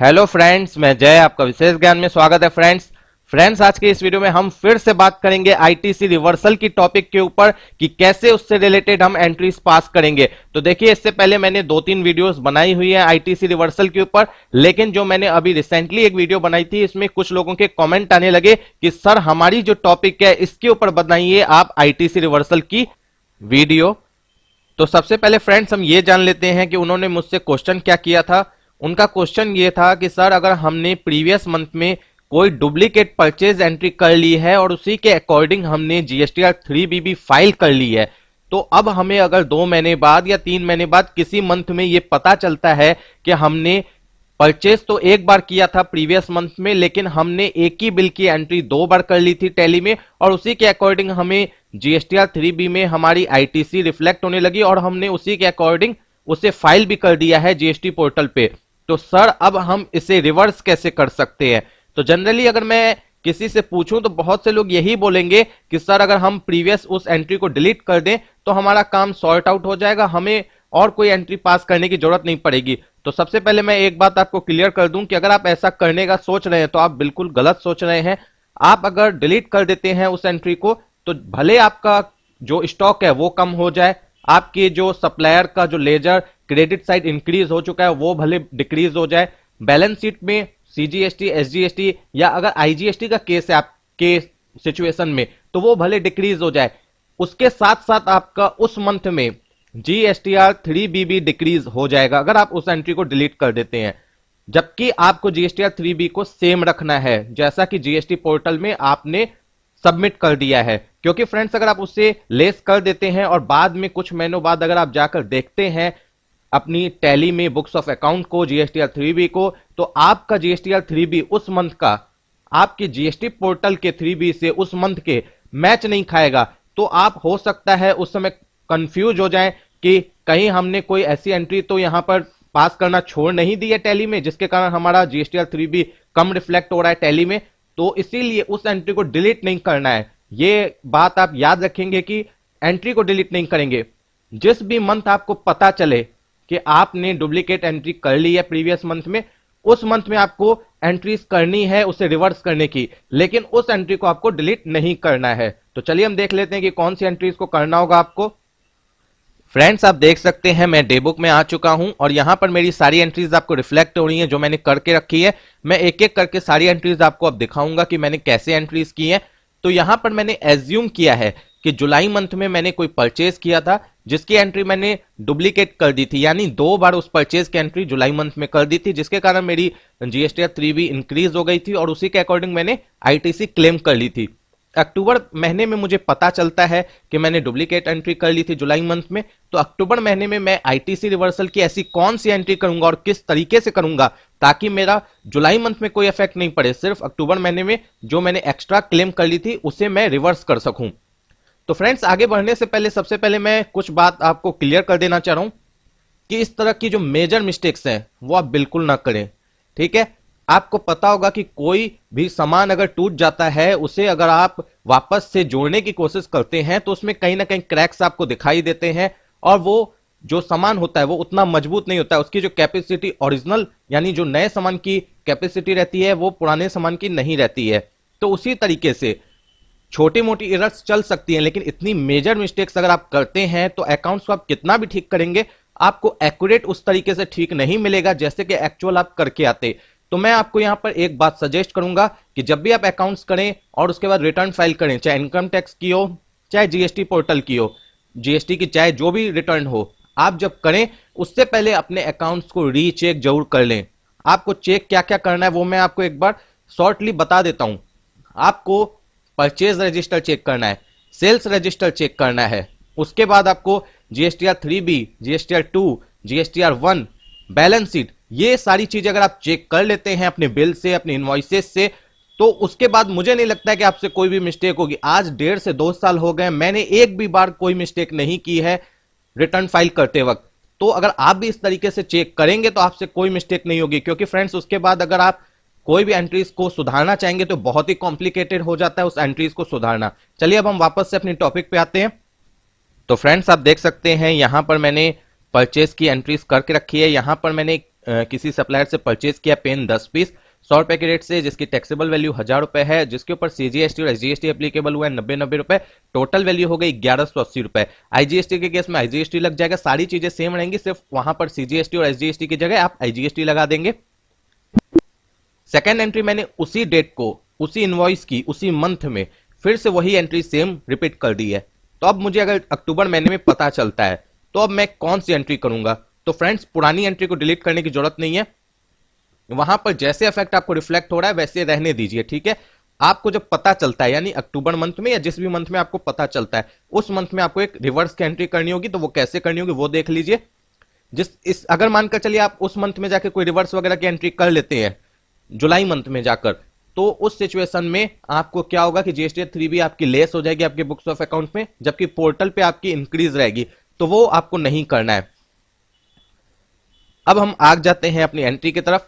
Hello friends, मैं जय आपका विशेष ज्ञान में स्वागत है। फ्रेंड्स आज के इस वीडियो में हम फिर से बात करेंगे आईटीसी रिवर्सल की टॉपिक के ऊपर कि कैसे उससे रिलेटेड हम एंट्रीज पास करेंगे। तो देखिए, इससे पहले मैंने 2-3 वीडियोस बनाई हुई है आईटीसी रिवर्सल के ऊपर, लेकिन जो मैंने अभी रिसेंटली एक वीडियो बनाई थी इसमें कुछ लोगों के कमेंट आने लगे कि सर हमारी जो टॉपिक है इसके ऊपर बनाइए आप आईटीसी रिवर्सल की वीडियो। तो सबसे पहले फ्रेंड्स हम ये जान लेते हैं कि उन्होंने मुझसे क्वेश्चन क्या किया था। उनका क्वेश्चन ये था कि सर अगर हमने प्रीवियस मंथ में कोई डुप्लीकेट परचेज एंट्री कर ली है और उसी के अकॉर्डिंग हमने जीएसटीआर 3BB फाइल कर ली है, तो अब हमें अगर 2 महीने बाद या 3 महीने बाद किसी मंथ में ये पता चलता है कि हमने परचेज तो एक बार किया था प्रीवियस मंथ में, लेकिन हमने एक ही बिल की एंट्री 2 बार कर ली थी टैली में और उसी के अकॉर्डिंग हमें जीएसटीआर 3B में हमारी आईटीसी रिफ्लेक्ट होने लगी और हमने उसी के अकॉर्डिंग उसे फाइल भी कर दिया है जीएसटी पोर्टल पे। तो सर अब हम इसे रिवर्स कैसे कर सकते हैं? तो जनरली अगर मैं किसी से पूछूं तो बहुत से लोग यही बोलेंगे कि सर अगर हम प्रीवियस उस एंट्री को डिलीट कर दें तो हमारा काम सॉर्ट आउट हो जाएगा, हमें और कोई एंट्री पास करने की जरूरत नहीं पड़ेगी। तो सबसे पहले मैं एक बात आपको क्लियर कर दूं कि अगर आप ऐसा करने का सोच रहे हैं तो आप बिल्कुल गलत सोच रहे हैं। आप अगर डिलीट कर देते हैं उस एंट्री को तो भले आपका जो स्टॉक है वो कम हो जाए, आपके जो सप्लायर का जो लेजर क्रेडिट साइड इंक्रीज हो चुका है वो भले डिक्रीज हो जाए, बैलेंस शीट में सीजीएसटी, एसजीएसटी या अगर आईजीएसटी का केस है आपके सिचुएशन में तो वो भले डिक्रीज हो जाए, उसके साथ साथ आपका उस मंथ में जीएसटीआर 3BB डिक्रीज हो जाएगा अगर आप उस एंट्री को डिलीट कर देते हैं। जबकि आपको जीएसटीआर 3B को सेम रखना है जैसा कि जीएसटी पोर्टल में आपने सबमिट कर दिया है, क्योंकि फ्रेंड्स अगर आप उससे लेस कर देते हैं और बाद में कुछ महीनों बाद अगर आप जाकर देखते हैं अपनी टैली में बुक्स ऑफ अकाउंट को, जीएसटीआर 3B को, तो आपका जीएसटीआर 3B उस मंथ का आपके जीएसटी पोर्टल के 3B से उस मंथ के मैच नहीं खाएगा। तो आप हो सकता है उस समय कंफ्यूज हो जाएं कि कहीं हमने कोई ऐसी एंट्री तो यहां पर पास करना छोड़ नहीं दी है टैली में जिसके कारण हमारा जीएसटीआर 3B कम रिफ्लेक्ट हो रहा है टैली में। तो इसीलिए उस एंट्री को डिलीट नहीं करना है। ये बात आप याद रखेंगे कि एंट्री को डिलीट नहीं करेंगे। जिस भी मंथ आपको पता चले कि आपने डुप्लीकेट एंट्री कर ली है प्रीवियस मंथ में, उस मंथ में आपको एंट्रीज करनी है उसे रिवर्स करने की, लेकिन उस एंट्री को आपको डिलीट नहीं करना है। तो चलिए हम देख लेते हैं कि कौन सी एंट्रीज को करना होगा आपको। फ्रेंड्स आप देख सकते हैं मैं डे बुक में आ चुका हूं और यहां पर मेरी सारी एंट्रीज आपको रिफ्लेक्ट हो रही हैं जो मैंने करके रखी है। मैं एक एक करके सारी एंट्रीज आपको अब दिखाऊंगा कि मैंने कैसे एंट्रीज की हैं। तो यहां पर मैंने एज्यूम किया है कि जुलाई मंथ में मैंने कोई परचेज किया था जिसकी एंट्री मैंने डुप्लीकेट कर दी थी, यानी 2 बार उस परचेज की एंट्री जुलाई मंथ में कर दी थी, जिसके कारण मेरी जीएसटीआर 3B इंक्रीज हो गई थी और उसी के अकॉर्डिंग मैंने आईटीसी क्लेम कर ली थी। अक्टूबर महीने में मुझे पता चलता है कि मैंने डुप्लीकेट एंट्री कर ली थी जुलाई मंथ में, तो अक्टूबर महीने में मैं आईटीसी रिवर्सल की ऐसी कौन सी एंट्री करूंगा और किस तरीके से करूंगा ताकि मेरा जुलाई मंथ में कोई इफेक्ट नहीं पड़े, सिर्फ अक्टूबर महीने में जो मैंने एक्स्ट्रा क्लेम कर ली थी उसे मैं रिवर्स कर सकूं। तो फ्रेंड्स आगे बढ़ने से पहले सबसे पहले मैं कुछ बात आपको क्लियर कर देना चाह रहा हूं कि इस तरह की जो मेजर मिस्टेक्स हैं वो आप बिल्कुल ना करें, ठीक है। आपको पता होगा कि कोई भी सामान अगर टूट जाता है उसे अगर आप वापस से जोड़ने की कोशिश करते हैं तो उसमें कहीं ना कहीं क्रैक्स आपको दिखाई देते हैं और वो जो सामान होता है वो उतना मजबूत नहीं होता है। उसकी जो कैपेसिटी ओरिजिनल यानी जो नए सामान की कैपेसिटी रहती है वो पुराने सामान की नहीं रहती है। तो उसी तरीके से छोटी मोटी एरर्स चल सकती हैं, लेकिन इतनी मेजर मिस्टेक्स अगर आप करते हैं तो अकाउंट्स को आप कितना भी ठीक करेंगे आपको एक्यूरेट उस तरीके से ठीक नहीं मिलेगा जैसे कि एक्चुअल आप करके आते। तो मैं आपको यहां पर एक बात सजेस्ट करूंगा कि जब भी आप अकाउंट्स करें और उसके बाद रिटर्न फाइल करें, चाहे इनकम टैक्स की हो चाहे जीएसटी पोर्टल की हो, जीएसटी की चाहे जो भी रिटर्न हो, आप जब करें उससे पहले अपने अकाउंट्स को रीचेक जरूर कर लें। आपको चेक क्या क्या करना है वो मैं आपको एक बार शॉर्टली बता देता हूं। आपको परचेज रजिस्टर चेक करना है, सेल्स रजिस्टर चेक करना है, उसके बाद आपको GSTR 3B, GSTR 2, GSTR 1, balance sheet, ये सारी चीजें अगर आप चेक कर लेते हैं अपने बिल से, अपने इनवॉइसेस से, तो उसके बाद मुझे नहीं लगता है कि आपसे कोई भी मिस्टेक होगी। आज 1.5 से 2 साल हो गए, मैंने एक भी बार कोई मिस्टेक नहीं की है रिटर्न फाइल करते वक्त। तो अगर आप भी इस तरीके से चेक करेंगे तो आपसे कोई मिस्टेक नहीं होगी, क्योंकि फ्रेंड्स उसके बाद अगर आप कोई भी एंट्रीज को सुधारना चाहेंगे तो बहुत ही कॉम्प्लिकेटेड हो जाता है उस एंट्रीज को सुधारना। चलिए अब हम वापस से अपनी टॉपिक पे आते हैं। तो फ्रेंड्स आप देख सकते हैं यहां पर मैंने परचेज की एंट्रीज करके रखी है। यहां पर मैंने किसी सप्लायर से परचेज किया पेन 10 पीस 100 रुपए के रेट से, जिसकी टैक्सेबल वैल्यू 1000 रुपए है, जिसके ऊपर सीजीएसटी और एसजीएसटी एप्लीकेबल हुआ है 90 रुपए, टोटल वैल्यू हो गई 1180 रुपए। आईजीएसटी के केस में आईजीएसटी लग जाएगा, सारी चीजें सेम रहेंगी, सिर्फ वहां पर सीजीएसटी और एसजीएसटी की जगह आप आईजीएसटी लगा देंगे। सेकेंड एंट्री मैंने उसी डेट को, उसी इनवॉइस की, उसी मंथ में फिर से वही एंट्री सेम रिपीट कर दी है। तो अब मुझे अगर अक्टूबर महीने में पता चलता है तो अब मैं कौन सी एंट्री करूंगा? तो फ्रेंड्स, पुरानी एंट्री को डिलीट करने की जरूरत नहीं है, वहां पर जैसे इफेक्ट आपको रिफ्लेक्ट हो रहा है वैसे रहने दीजिए, ठीक है। आपको जब पता चलता है, यानी अक्टूबर मंथ में या जिस भी मंथ में आपको पता चलता है, उस मंथ में आपको एक रिवर्स की एंट्री करनी होगी। तो वो कैसे करनी होगी वो देख लीजिए। अगर मानकर चलिए आप उस मंथ में जाकर कोई रिवर्स वगैरह की एंट्री कर लेते हैं जुलाई मंथ में जाकर, तो उस सिचुएशन में आपको क्या होगा कि जीएसटी 3 आपकी लेस हो जाएगी आपके बुक्स ऑफ अकाउंट में, जबकि पोर्टल पे आपकी इंक्रीज रहेगी, तो वो आपको नहीं करना है। अब हम आगे जाते हैं अपनी एंट्री की तरफ।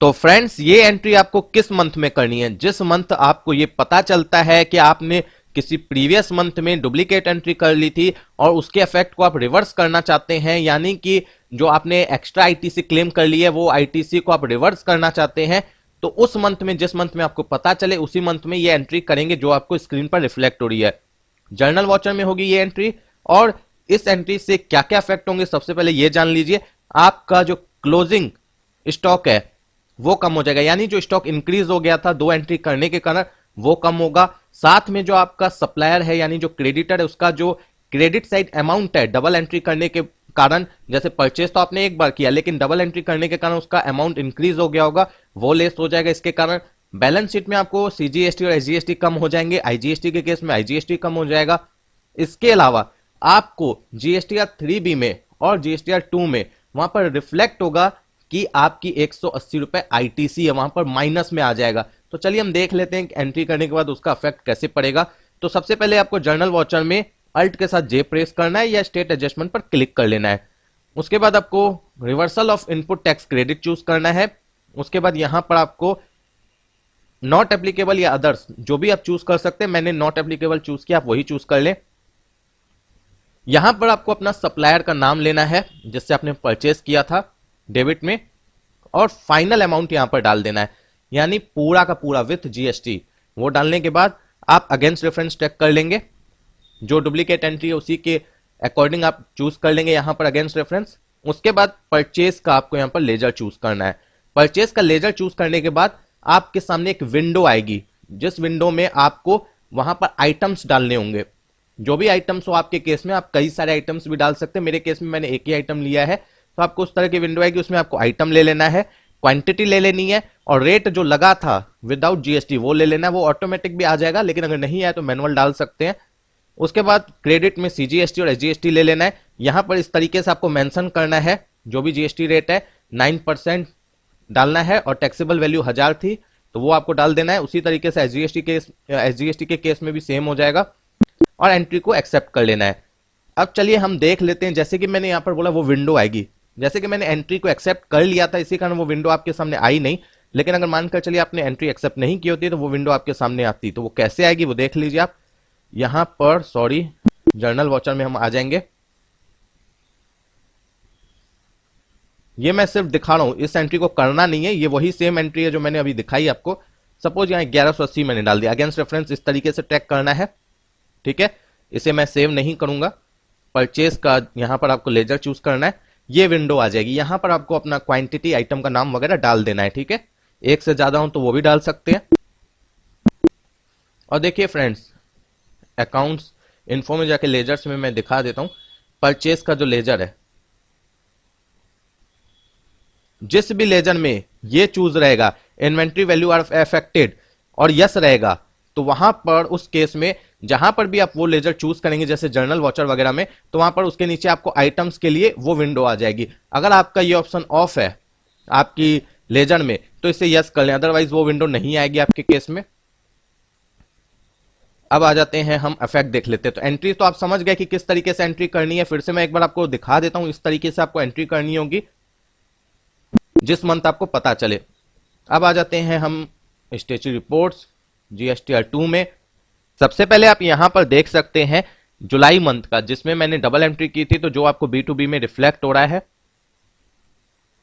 तो फ्रेंड्स, ये एंट्री आपको किस मंथ में करनी है? जिस मंथ आपको ये पता चलता है कि आपने किसी प्रीवियस मंथ में डुप्लीकेट एंट्री कर ली थी और उसके इफेक्ट को आप रिवर्स करना चाहते हैं, यानी कि जो आपने एक्स्ट्रा आईटीसी क्लेम कर ली है वो आईटीसी को आप रिवर्स करना चाहते हैं, तो उस मंथ में, जिस मंथ में आपको पता चले उसी मंथ में ये एंट्री करेंगे जो आपको स्क्रीन पर रिफ्लेक्ट हो रही है। जर्नल वॉचर में होगी ये एंट्री, और इस एंट्री से क्या क्या इफेक्ट होंगे सबसे पहले ये जान लीजिए। आपका जो क्लोजिंग स्टॉक है वो कम हो जाएगा, यानी जो स्टॉक इंक्रीज हो गया था 2 एंट्री करने के कारण वो कम होगा। साथ में जो आपका सप्लायर है यानी जो क्रेडिटर है, उसका जो क्रेडिट साइड अमाउंट है डबल एंट्री करने के कारण, जैसे परचेज तो आपने एक बार किया लेकिन डबल एंट्री करने के कारण उसका अमाउंट इंक्रीज हो गया होगा, वो लेस हो जाएगा। इसके कारण बैलेंस शीट में आपको सीजीएसटी और एसजीएसटी कम हो जाएंगे, आईजीएसटी के केस में आईजीएसटी कम हो जाएगा। इसके अलावा आपको जीएसटीआर 3B में और जीएसटीआर 2 में वहां पर रिफ्लेक्ट होगा कि आपकी 180 रुपए आईटीसी है, वहां पर माइनस में आ जाएगा। तो चलिए हम देख लेते हैं एंट्री करने के बाद उसका इफेक्ट कैसे पड़ेगा। तो सबसे पहले आपको जर्नल वॉचर में अल्ट के साथ जे प्रेस करना है या स्टेट एडजस्टमेंट पर क्लिक कर लेना है। उसके बाद आपको reversal of input tax credit choose करना है। उसके बाद यहां पर आपको नॉट एप्लीकेबल या अदर्स जो भी आप चूज कर सकते हैं, मैंने नॉट एप्लीकेबल चूज किया, आप वही चूज कर लें। यहां पर आपको अपना सप्लायर का नाम लेना है जिससे आपने परचेस किया था डेबिट में, और फाइनल अमाउंट यहां पर डाल देना है, यानी पूरा का पूरा विथ जीएसटी। वो डालने के बाद आप अगेंस्ट रेफरेंस चेक कर लेंगे, जो डुप्लीकेट एंट्री है उसी के अकॉर्डिंग आप चूज कर लेंगे यहां पर अगेंस्ट रेफरेंस। उसके बाद परचेस का आपको यहां पर लेजर चूज करना है। परचेस का लेजर चूज करने के बाद आपके सामने एक विंडो आएगी, जिस विंडो में आपको वहां पर आइटम्स डालने होंगे। जो भी आइटम्स हो आपके केस में, आप कई सारे आइटम्स भी डाल सकते हैं, मेरे केस में मैंने एक ही आइटम लिया है, तो आपको उस तरह की विंडो आएगी, उसमें आपको आइटम ले लेना है, क्वांटिटी ले लेनी है, और रेट जो लगा था विदाउट जीएसटी वो ले लेना है। वो ऑटोमेटिक भी आ जाएगा, लेकिन अगर नहीं आया तो मैनुअल डाल सकते हैं। उसके बाद क्रेडिट में सीजीएसटी और एसजीएसटी ले लेना है। यहां पर इस तरीके से आपको मेंशन करना है, जो भी जीएसटी रेट है 9% डालना है, और टैक्सेबल वैल्यू 1000 थी तो वो आपको डाल देना है। उसी तरीके से एसजीएसटी के केस में भी सेम हो जाएगा, और एंट्री को एक्सेप्ट कर लेना है। अब चलिए हम देख लेते हैं, जैसे कि मैंने यहां पर बोला वो विंडो आएगी, जैसे कि मैंने एंट्री को एक्सेप्ट कर लिया था इसी कारण वो विंडो आपके सामने आई नहीं, लेकिन अगर मानकर चलिए आपने एंट्री एक्सेप्ट नहीं की होती तो वो विंडो आपके सामने आती। तो वो कैसे आएगी वो देख लीजिए आप। यहां पर जर्नल वॉचर में हम आ जाएंगे। ये मैं सिर्फ दिखा रहा हूं, इस एंट्री को करना नहीं है, ये वही सेम एंट्री है जो मैंने अभी दिखाई आपको। सपोज यहां 1180 मैंने डाल दिया, अगेंस्ट रेफरेंस इस तरीके से ट्रैक करना है, ठीक है। इसे मैं सेव नहीं करूंगा। परचेज का यहां पर आपको लेजर चूज करना है, ये विंडो आ जाएगी। यहां पर आपको अपना क्वांटिटी, आइटम का नाम वगैरह डाल देना है, ठीक है। एक से ज्यादा हो तो वो भी डाल सकते हैं। और देखिए फ्रेंड्स, अकाउंट्स इन्फो में जाके लेजर्स में मैं दिखा देता हूं। परचेज का जो लेजर है, जिस भी लेजर में ये चूज रहेगा इन्वेंट्री वैल्यू आर अफेक्टेड और यस रहेगा, तो वहां पर उस केस में जहां पर भी आप वो लेजर चूज करेंगे, जैसे जर्नल वॉचर वगैरह में, तो वहां पर उसके नीचे आपको आइटम्स के लिए वो विंडो आ जाएगी। अगर आपका ये ऑप्शन ऑफ है आपकी लेजर में तो इसे यस कर लें, अदरवाइज वो विंडो नहीं आएगी आपके केस में। अब आ जाते हैं हम इफेक्ट देख लेते हैं। तो एंट्री तो आप समझ गए कि किस तरीके से एंट्री करनी है, फिर से मैं एक बार आपको दिखा देता हूं। इस तरीके से आपको एंट्री करनी होगी जिस मंथ आपको पता चले। अब आ जाते हैं हम स्टेचू रिपोर्ट्स जीएसटीआर 2 में। सबसे पहले आप यहां पर देख सकते हैं जुलाई मंथ का, जिसमें मैंने डबल एंट्री की थी, तो जो आपको B2B में रिफ्लेक्ट हो रहा है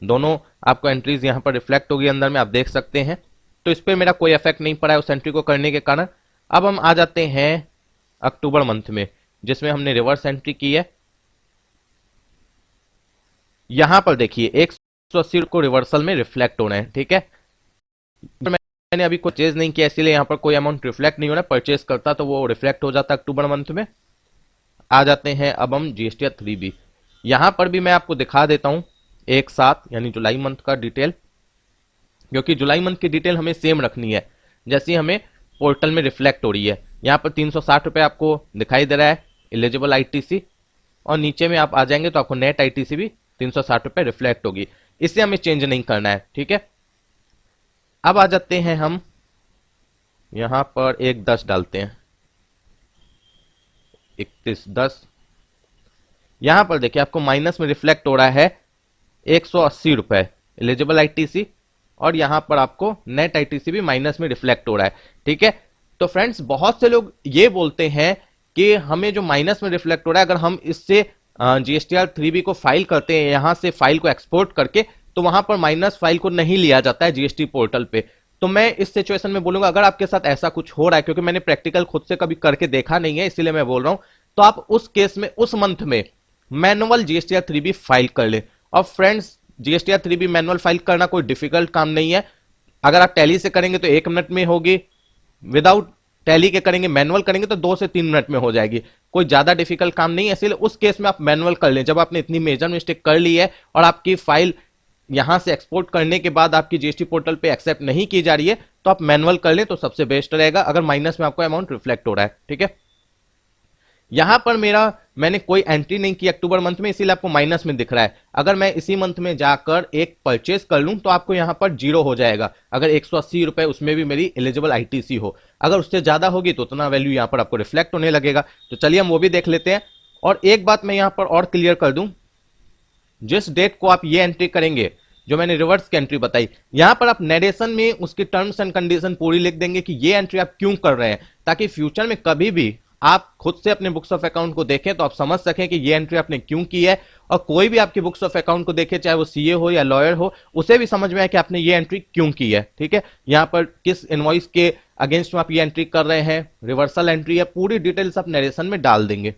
दोनों आपको एंट्रीज यहाँ पर रिफ्लेक्ट होगी अंदर में, आप देख सकते हैं। तो इस पर मेरा कोई इफेक्ट नहीं पड़ा है उस एंट्री को करने के कारण। अब हम आ जाते हैं अक्टूबर मंथ में, जिसमें हमने रिवर्स एंट्री की है। यहां पर देखिए 180 को रिवर्सल में रिफ्लेक्ट होना है, ठीक है। मैंने अभी परचेज नहीं किया, इसलिए यहां पर कोई अमाउंट रिफ्लेक्ट नहीं होना। परचेज करता तो वो रिफ्लेक्ट हो जाता अक्टूबर मंथ में। आ जाते हैं अब हम जीएसटी 3B। यहां पर भी मैं आपको दिखा देता हूं एक साथ, यानी जुलाई मंथ का डिटेल, क्योंकि जुलाई मंथ की डिटेल हमें सेम रखनी है जैसी हमें पोर्टल में रिफ्लेक्ट हो रही है। यहां पर 360 रुपए आपको दिखाई दे रहा है एलिजिबल आईटीसी, और नीचे में आप आ जाएंगे तो आपको नेट आईटीसी भी 360 रुपए रिफ्लेक्ट होगी। इसे हमें चेंज नहीं करना है, ठीक है। अब आ जाते हैं हम यहां पर 1/10 डालते हैं, 31/10। यहां पर देखिए आपको माइनस में रिफ्लेक्ट हो रहा है 180 रुपए एलिजिबल आईटीसी, और यहां पर आपको नेट आईटीसी भी माइनस में रिफ्लेक्ट हो रहा है, ठीक है। तो फ्रेंड्स, बहुत से लोग ये बोलते हैं कि हमें जो माइनस में रिफ्लेक्ट हो रहा है, अगर हम इससे जीएसटीआर 3B को फाइल करते हैं, यहां से फाइल को एक्सपोर्ट करके, तो वहां पर माइनस फाइल को नहीं लिया जाता है जीएसटी पोर्टल पे। तो मैं इस सिचुएशन में बोलूंगा, अगर आपके साथ ऐसा कुछ हो रहा है, क्योंकि मैंने प्रैक्टिकल खुद से कभी करके देखा नहीं है, इसीलिए मैं बोल रहा हूं, तो आप उस केस में उस मंथ में मैनुअल जीएसटीआर 3B फाइल कर ले। और friends, GSTR 3B manual file करना कोई डिफिकल्ट काम नहीं है। अगर आप टैली से करेंगे तो 1 मिनट में होगी, विदाउट टैली के करेंगे, मैनुअल करेंगे तो 2 से 3 मिनट में हो जाएगी। कोई ज्यादा डिफिकल्ट काम नहीं है, इसलिए उस केस में आप मैनुअल कर लें। जब आपने इतनी मेजर मिस्टेक कर ली है और आपकी फाइल यहां से एक्सपोर्ट करने के बाद आपकी जीएसटी पोर्टल पे एक्सेप्ट नहीं की जा रही है, तो आप मैनुअल कर लें तो सबसे बेस्ट रहेगा, अगर माइनस में आपको अमाउंट रिफ्लेक्ट हो रहा है, ठीक है। यहां पर मैंने कोई एंट्री नहीं की अक्टूबर मंथ में, इसीलिए आपको माइनस में दिख रहा है। अगर मैं इसी मंथ में जाकर एक परचेज कर लूं तो आपको यहां पर 0 हो जाएगा, अगर 180 रुपए उसमें भी मेरी एलिजिबल आईटीसी हो। अगर उससे ज्यादा होगी तो उतना वैल्यू यहां पर आपको रिफ्लेक्ट होने लगेगा। तो चलिए हम वो भी देख लेते हैं। और एक बात मैं यहां पर और क्लियर कर दूं, जिस डेट को आप ये एंट्री करेंगे, जो मैंने रिवर्स की एंट्री बताई, यहां पर आप नरेशन में उसकी टर्म्स एंड कंडीशन पूरी लिख देंगे कि ये एंट्री आप क्यों कर रहे हैं, ताकि फ्यूचर में कभी भी आप खुद से अपने बुक्स ऑफ अकाउंट को देखें तो आप समझ सकें कि ये एंट्री आपने क्यों की है। और कोई भी आपकी बुक्स ऑफ अकाउंट को देखे, चाहे वो सीए हो या लॉयर हो, उसे भी समझ में आए कि आपने ये एंट्री क्यों की है, ठीक है। यहां पर किस इनवॉइस के अगेंस्ट में आप ये एंट्री कर रहे हैं, रिवर्सल एंट्री है, पूरी डिटेल्स आप नरेशन में डाल देंगे।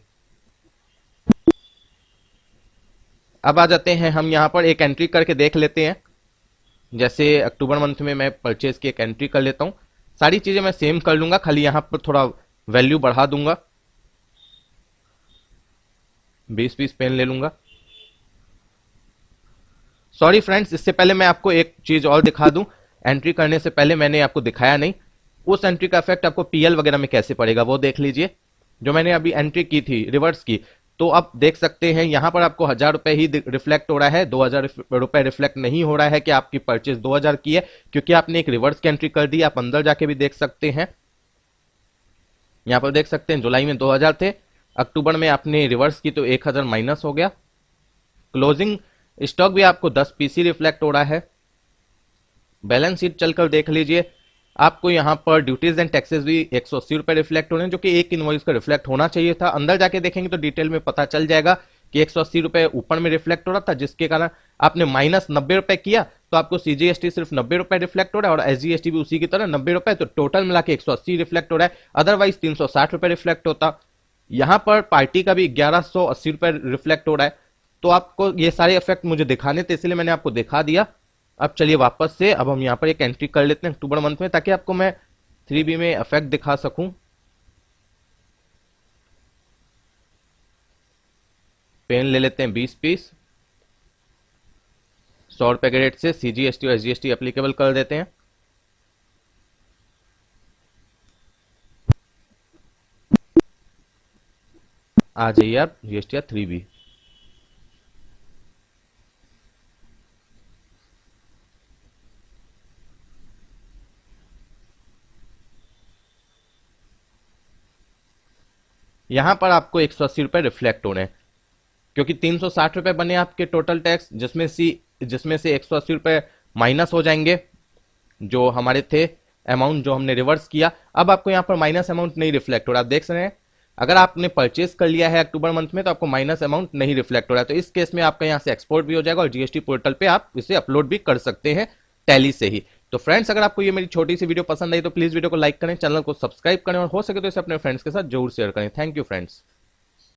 अब आ जाते हैं हम यहां पर एक एंट्री करके देख लेते हैं। जैसे अक्टूबर मंथ में मैं परचेज की एक एंट्री कर लेता हूं, सारी चीजें मैं सेम कर लूंगा, खाली यहां पर थोड़ा वैल्यू बढ़ा दूंगा, 20 पीस पेन ले लूंगा। सॉरी फ्रेंड्स, इससे पहले मैं आपको एक चीज और दिखा दूं, एंट्री करने से पहले मैंने आपको दिखाया नहीं, उस एंट्री का इफेक्ट आपको पीएल वगैरह में कैसे पड़ेगा वो देख लीजिए। जो मैंने अभी एंट्री की थी रिवर्स की, तो आप देख सकते हैं यहां पर आपको 1000 रुपए ही रिफ्लेक्ट हो रहा है, 2000 रुपए रिफ्लेक्ट नहीं हो रहा है कि आपकी परचेज 2000 की है, क्योंकि आपने एक रिवर्स की एंट्री कर दी। आप अंदर जाके भी देख सकते हैं, यहां पर देख सकते हैं जुलाई में 2000 थे, अक्टूबर में आपने रिवर्स की तो 1000 माइनस हो गया। क्लोजिंग स्टॉक भी आपको 10 पीसी रिफ्लेक्ट हो रहा है। बैलेंस शीट चलकर देख लीजिए, आपको यहां पर ड्यूटीज एंड टैक्सेस भी 180 रुपए रिफ्लेक्ट हो रहे हैं, जो कि एक इनवॉइस का रिफ्लेक्ट होना चाहिए था। अंदर जाके देखेंगे तो डिटेल में पता चल जाएगा कि 180 रुपए ऊपर में रिफ्लेक्ट हो रहा था, जिसके कारण आपने माइनस 90 रुपए किया तो आपको सीजीएसटी सिर्फ 90 रुपए रिफ्लेक्ट हो रहा है, और एसजीएसटी भी उसी की तरह 90 रुपए, तो टोटल मिला के 180 रिफ्लेक्ट हो रहा है। अदरवाइज 360 रुपए रिफ्लेक्ट होता। यहां पर पार्टी का भी 1180 रुपए रिफ्लेक्ट हो रहा है। तो आपको ये सारे इफेक्ट मुझे दिखाने थे, इसलिए मैंने आपको दिखा दिया। अब चलिए वापस से अब हम यहां पर एक एंट्री कर लेते हैं अक्टूबर मंथ में, ताकि आपको मैं 3B में इफेक्ट दिखा सकूं। पेन ले लेते हैं 20 पीस, 100 रुपए के रेट से सीजीएसटी और एसजीएसटी एप्लीकेबल कर देते हैं। आ जाइए आप जीएसटी 3B। यहां पर आपको 180 रुपए रिफ्लेक्ट होने हैं, क्योंकि 360 रुपए बने आपके टोटल टैक्स, जिसमें से 180 रुपए माइनस हो जाएंगे जो हमारे थे अमाउंट जो हमने रिवर्स किया। अब आपको यहां पर माइनस अमाउंट नहीं रिफ्लेक्ट हो रहा, आप देख रहे हैं अगर आपने परचेस कर लिया है अक्टूबर मंथ में तो आपको माइनस अमाउंट नहीं रिफ्लेक्ट हो रहा है, तो इस केस में आपका यहां से एक्सपोर्ट भी हो जाएगा और जीएसटी पोर्टल पे आप इसे अपलोड भी कर सकते हैं टैली से ही। तो फ्रेंड्स, अगर आपको ये मेरी छोटी सी वीडियो पसंद आई तो प्लीज वीडियो को लाइक करें, चैनल को सब्सक्राइब करें और हो सके तो इसे अपने फ्रेंड्स के साथ जरूर शेयर करें। Thank you friends.